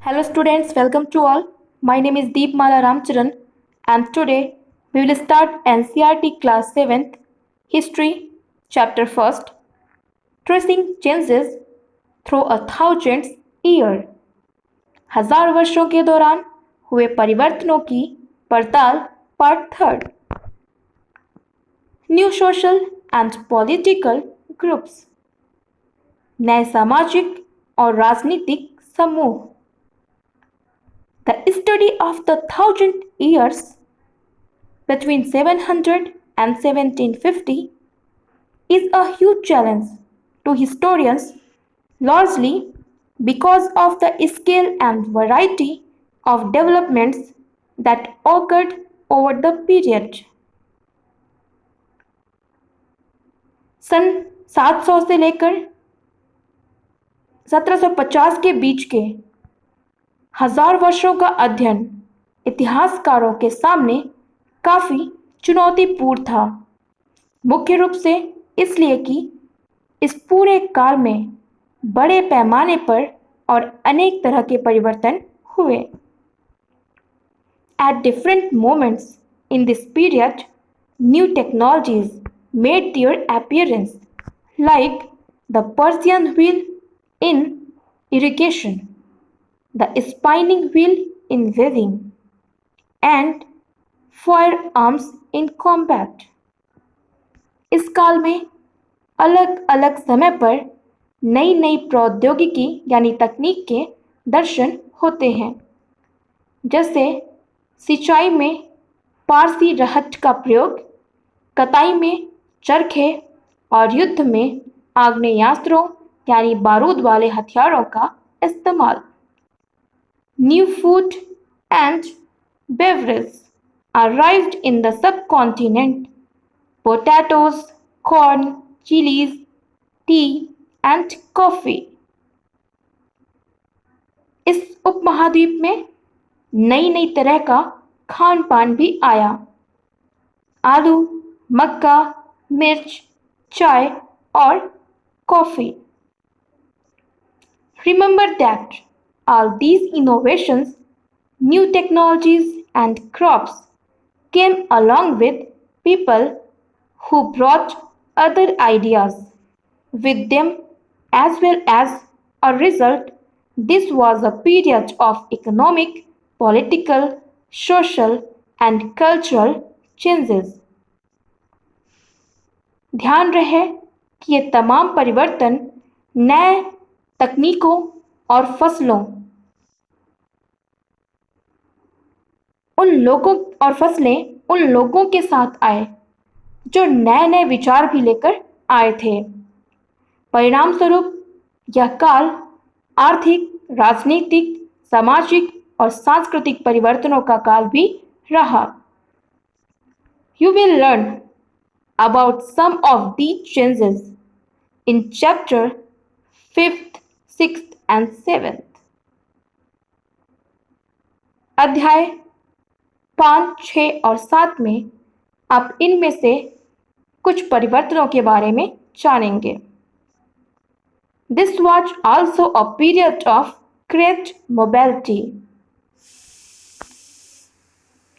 Hello students, welcome to all. My name is Deepmala Ramcharan and today we will start NCERT class 7th History chapter 1st Tracing Changes through a Thousand Year। हजार वर्षों के दौरान हुए परिवर्तनों की पड़ताल part third. New social and political groups, नए सामाजिक और राजनीतिक समूह। The study of the thousand years between 700 and 1750 is a huge challenge to historians, largely because of the scale and variety of developments that occurred over the period. सन 700 से लेकर 1750 के बीच के हजार वर्षों का अध्ययन इतिहासकारों के सामने काफी चुनौतीपूर्ण था, मुख्य रूप से इसलिए कि इस पूरे काल में बड़े पैमाने पर और अनेक तरह के परिवर्तन हुए। At different moments in this period, new technologies made their appearance, like the Persian wheel in irrigation, the spinning wheel in weaving, and firearms in combat। इस काल में अलग अलग समय पर नई नई प्रौद्योगिकी यानी तकनीक के दर्शन होते हैं, जैसे सिंचाई में पारसी रहट का प्रयोग, कताई में चरखे और युद्ध में आग्नेयास्त्रों यानी बारूद वाले हथियारों का इस्तेमाल। New food and beverages arrived in the subcontinent: potatoes, corn, chilies, tea and coffee। इस उपमहाद्वीप में नई नई तरह का खान पान भी आया: आलू, मक्का, मिर्च, चाय और coffee. Remember that all these innovations, new technologies and crops came along with people who brought other ideas with them as well. As a result, this was a period of economic, political, social and cultural changes। ध्यान रहे कि ये तमाम परिवर्तन नए तकनीकों और फसलों उन लोगों के साथ आए जो नए नए विचार भी लेकर आए थे। परिणाम स्वरूप यह काल आर्थिक, राजनीतिक, सामाजिक और सांस्कृतिक परिवर्तनों का काल भी रहा। You will learn about some of these changes in chapter 5th, 6th and 7th। अध्याय 5, 6 और 7 में आप इनमें से कुछ परिवर्तनों के बारे में जानेंगे। This was also a period of great mobility।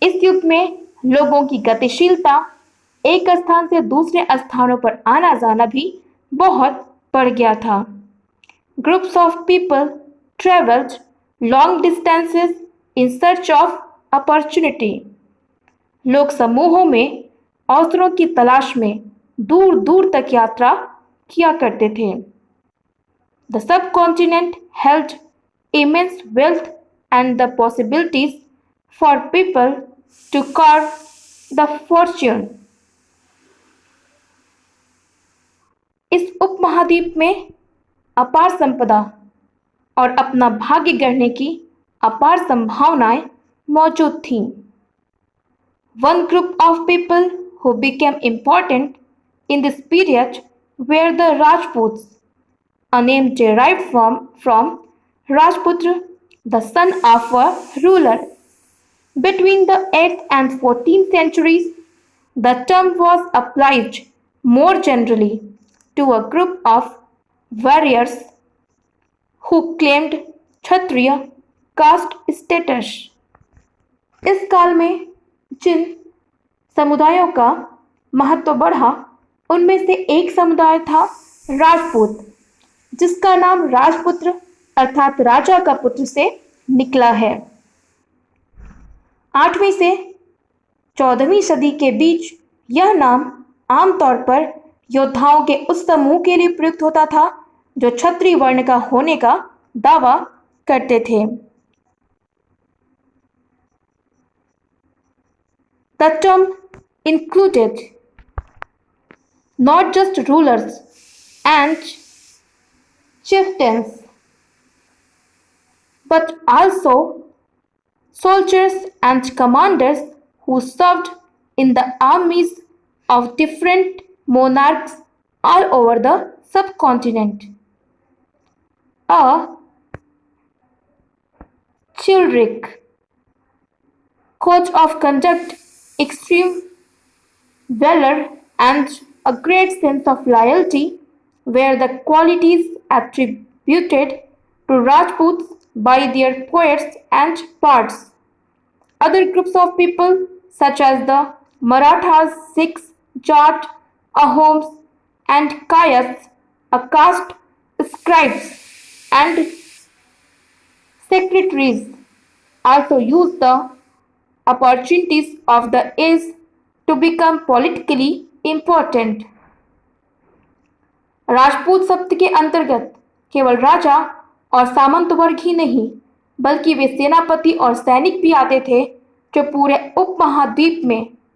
इस युग में लोगों की गतिशीलता, एक स्थान से दूसरे स्थानों पर आना जाना भी बहुत बढ़ गया था। Groups of people traveled long distances in search of opportunity। लोग समूहों में अवसरों की तलाश में दूर दूर तक यात्रा किया करते थे। The subcontinent held immense wealth and the possibilities for people to carve the fortune। इस उपमहाद्वीप में अपार संपदा और अपना भाग्य गढ़ने की अपार संभावनाएं मौजूद थीं। One group of people who became important in this period were the Rajputs, a name derived from Rajputra, the son of a ruler। Between the 8th and 14th centuries, the term was applied more generally to a group of warriors who claimed Kshatriya caste status. इस काल में जिन समुदायों का महत्व बढ़ा उनमें से एक समुदाय था राजपूत, जिसका नाम राजपुत्र अर्थात राजा का पुत्र से निकला है। 8वीं से 14वीं सदी के बीच यह नाम आमतौर पर योद्धाओं के उस समूह के लिए प्रयुक्त होता था जो क्षत्रिय वर्ण का होने का दावा करते थे। The term included not just rulers and chieftains, but also soldiers and commanders who served in the armies of different monarchs all over the subcontinent. A chivalric code of conduct, extreme valor, and a great sense of loyalty were the qualities attributed to Rajputs by their poets and bards. Other groups of people, such as the Marathas, Sikhs, Jat, Ahoms, and Kayas, a caste, scribes, and secretaries, also used the opportunities of the age to become politically important. Rajput शब्द के अंतर्गत केवल राजा और सामंत वर्ग ही नहीं, बल्कि वे सेनापति और सैनिक भी आते थे जो पूरे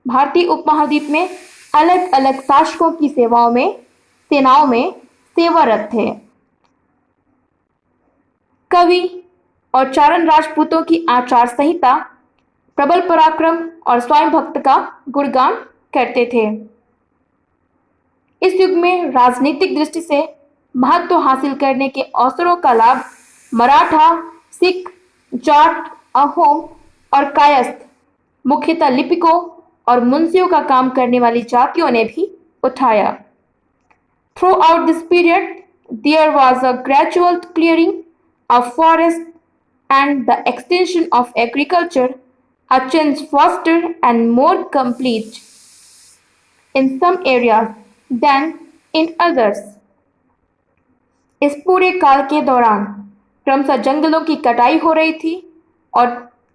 भारतीय उपमहाद्वीप में अलग अलग शासकों की सेनाओं में सेवारत थे। कवि और चारण राजपूतों की आचार संहिता प्रबल पराक्रम और स्वयं भक्त का गुणगान करते थे। इस युग में राजनीतिक दृष्टि से महत्व हासिल करने के अवसरों का लाभ मराठा, सिख, जाट, अहोम और कायस्थ, मुख्यतः लिपिकों और मुंशियों का काम करने वाली जातियों ने भी उठाया। Throughout this period, there was a gradual clearing of forests and the extension of agriculture, a change faster and more complete in some areas than in others. इस पूरे काल के दौरान क्रमशः जंगलों की कटाई हो रही थी और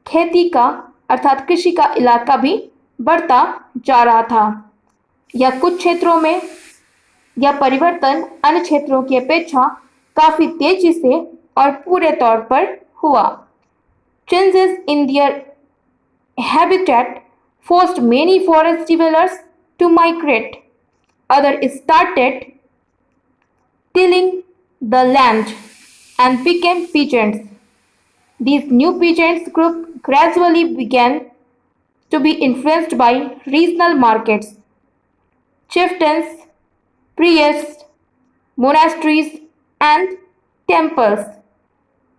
खेती का अर्थात कृषि का इलाका भी बढ़ता जा रहा था। यह कुछ क्षेत्रों में यह परिवर्तन अन्य क्षेत्रों की अपेक्षा काफी तेजी से और पूरे तौर पर हुआ। Changes in their habitat forced many forest dwellers to migrate. Others started tilling the land and became peasants. These new peasants group gradually began to be influenced by regional markets, chieftains, priests, monasteries, and temples.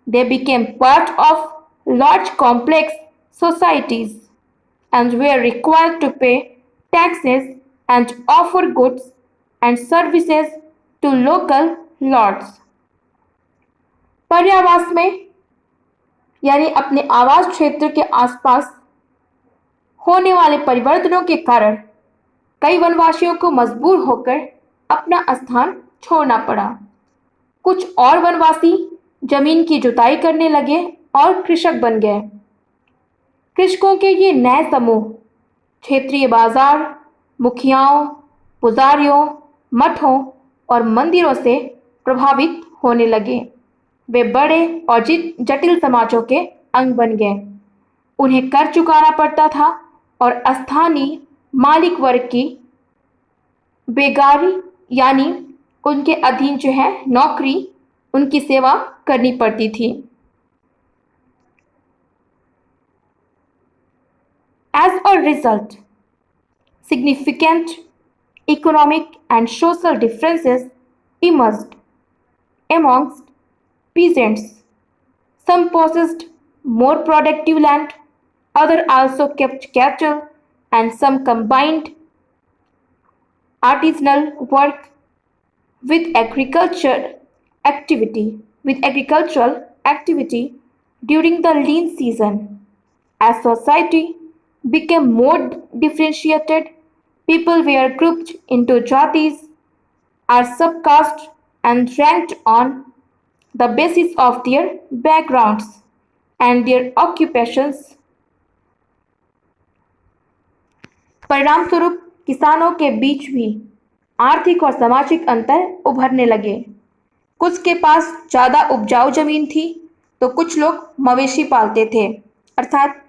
They became part of large complex societies and were required to pay taxes and offer goods and services to local lords. पर्यावास में यानी अपने आवास क्षेत्र के आसपास होने वाले परिवर्तनों के कारण कई वनवासियों को मजबूर होकर अपना स्थान छोड़ना पड़ा। कुछ और वनवासी जमीन की जुताई करने लगे और कृषक बन गए। कृषकों के ये नए समूह क्षेत्रीय बाजार, मुखियाओं, पुजारियों, मठों और मंदिरों से प्रभावित होने लगे। वे बड़े और जटिल समाजों के अंग बन गए। उन्हें कर चुकाना पड़ता था और स्थानीय मालिक वर्ग की बेगारी यानी उनके अधीन जो है नौकरी, उनकी सेवा करनी पड़ती थी। As a result, significant economic and social differences emerged amongst peasants. Some possessed more productive land, others also kept cattle, and some combined artisanal work with agricultural activity, during the lean season. As society became more differentiated, people were grouped into jatis, are subcaste, and ranked on the basis of their backgrounds and their occupations. परिणामस्वरूप किसानों के बीच भी आर्थिक और सामाजिक अंतर उभरने लगे। कुछ के पास ज्यादा उपजाऊ जमीन थी तो कुछ लोग मवेशी पालते थे, अर्थात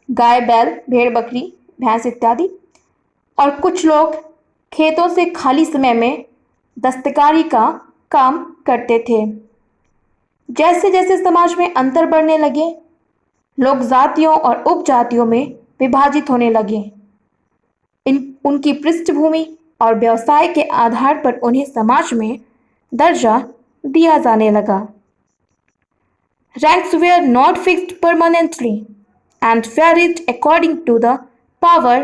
गाय बैल भेड़ बकरी भैंस इत्यादि, और कुछ लोग खेतों से खाली समय में दस्तकारी का काम करते थे। जैसे जैसे समाज में अंतर बढ़ने लगे, लोग जातियों और उपजातियों में विभाजित होने लगे। उनकी पृष्ठभूमि और व्यवसाय के आधार पर उन्हें समाज में दर्जा दिया जाने लगा। Ranks were not fixed permanently and varied according to the power,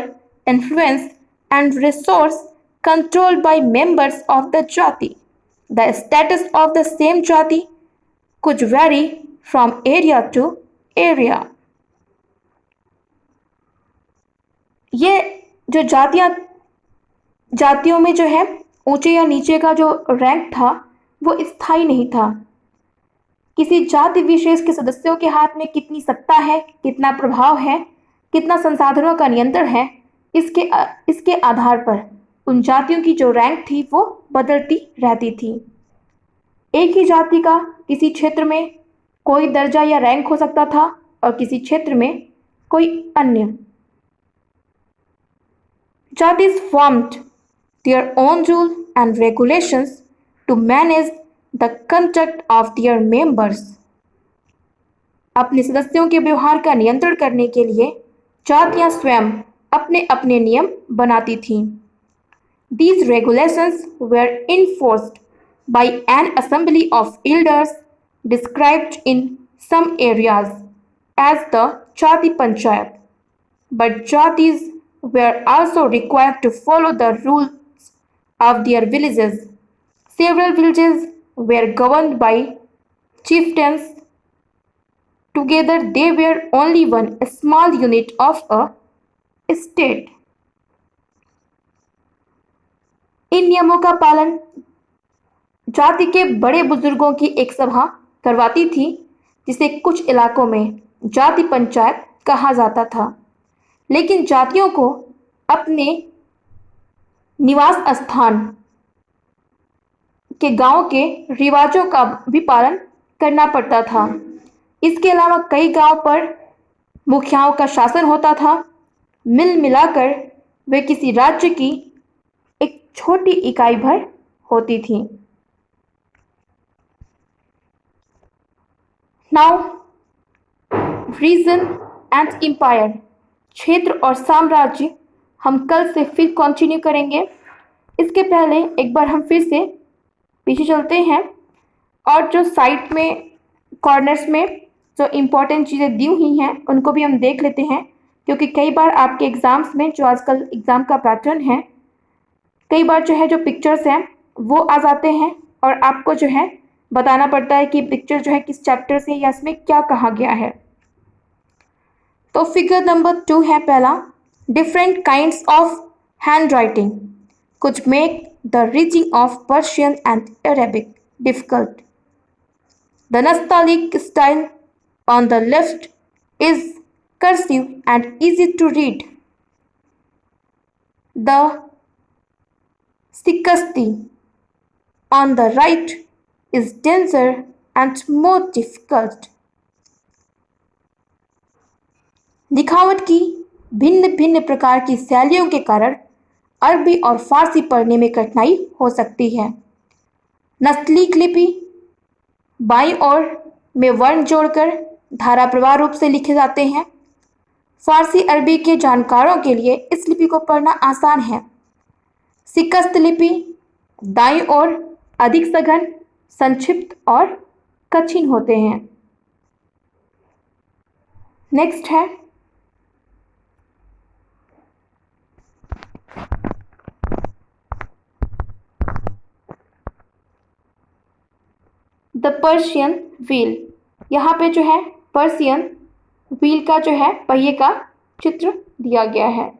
influence, and resource controlled by members of the jati. The status of the same jati could vary from area to area. ये जो जातियों में जो है ऊंचे या नीचे का जो रैंक था वो स्थायी नहीं था। किसी जाति विशेष के सदस्यों के हाथ में कितनी सत्ता है, कितना प्रभाव है, कितना संसाधनों का नियंत्रण है, इसके आधार पर उन जातियों की जो रैंक थी वो बदलती रहती थी। एक ही जाति का किसी क्षेत्र में कोई दर्जा या रैंक हो सकता था और किसी क्षेत्र में कोई अन्य। Jatis formed their own rules and regulations to manage the conduct of their members. अपने सदस्यों के व्यवहार का नियंत्रण करने के लिए जातियां स्वयं अपने अपने नियम बनाती थीं। These regulations were enforced by an assembly of elders described in some areas as the Jati Panchayat, but jatis were also required to follow the rules of their villages. Several villages were governed by chieftains. Together they were only one small unit of a state. इन नियमों का पालन जाति के बड़े बुजुर्गों की एक सभा करवाती थी, जिसे कुछ इलाकों में जाति पंचायत कहा जाता था। लेकिन जातियों को अपने निवास स्थान के गांव के रिवाजों का भी पालन करना पड़ता था। इसके अलावा कई गांव पर मुखियाओं का शासन होता था। मिल मिलाकर वे किसी राज्य की एक छोटी इकाई भर होती थी। नाउ रीजन एंड एम्पायर, क्षेत्र और साम्राज्य हम कल से फिर कंटिन्यू करेंगे। इसके पहले एक बार हम फिर से पीछे चलते हैं और जो साइड में कॉर्नर्स में जो इम्पोर्टेंट चीज़ें दी हुई हैं उनको भी हम देख लेते हैं, क्योंकि कई बार आपके एग्ज़ाम्स में जो आजकल एग्ज़ाम का पैटर्न है, कई बार जो है जो पिक्चर्स हैं वो आ जाते हैं और आपको जो है बताना पड़ता है कि पिक्चर जो है किस चैप्टर से या इसमें क्या कहा गया है। तो फिगर नंबर 2 है पहला, different kinds of handwriting कुछ make the reading of Persian and Arabic difficult. The nastaliq style on the left is cursive and easy to read. The Sikasti on the right is denser and more difficult. लिखावट की भिन्न भिन्न प्रकार की शैलियों के कारण अरबी और फारसी पढ़ने में कठिनाई हो सकती है। नस्तलीक लिपि बाईं ओर में वर्ण जोड़कर धारा प्रवाह रूप से लिखे जाते हैं। फारसी अरबी के जानकारों के लिए इस लिपि को पढ़ना आसान है। सिकस्त लिपि दाईं ओर अधिक सघन, संक्षिप्त और कठिन होते हैं। नेक्स्ट है द पर्शियन व्हील। यहाँ पे जो है पर्सियन व्हील का जो है पहिए का चित्र दिया गया है।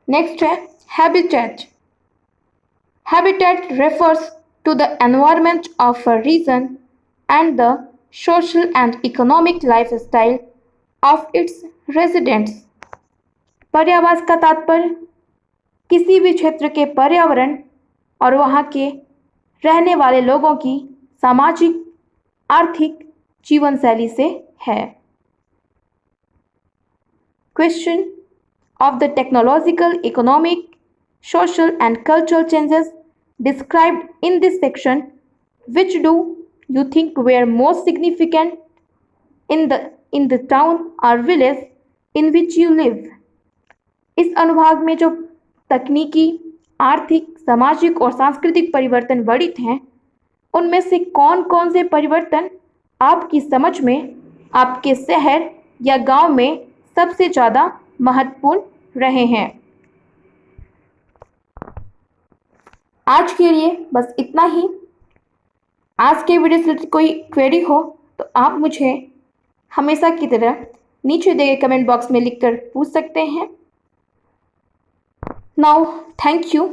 नेक्स्ट है habitat. Habitat refers to the environment of a region and the social and economic lifestyle of its residents. पर्यावास का तात्पर्य किसी भी क्षेत्र के पर्यावरण और वहाँ के रहने वाले लोगों की सामाजिक आर्थिक जीवन शैली से है। Question of the technological, economic, social and cultural changes described in this section, which do you think were most significant in the town or village in which you live? इस अनुभाग में जो तकनीकी, आर्थिक, सामाजिक और सांस्कृतिक परिवर्तन वर्णित हैं, उनमें से कौन कौन से परिवर्तन आपकी समझ में आपके शहर या गांव में सबसे ज़्यादा महत्वपूर्ण रहे हैं। आज के लिए बस इतना ही। आज के वीडियो से कोई क्वेरी हो तो आप मुझे हमेशा की तरह नीचे दिए गए कमेंट बॉक्स में लिखकर पूछ सकते हैं। Now thank you.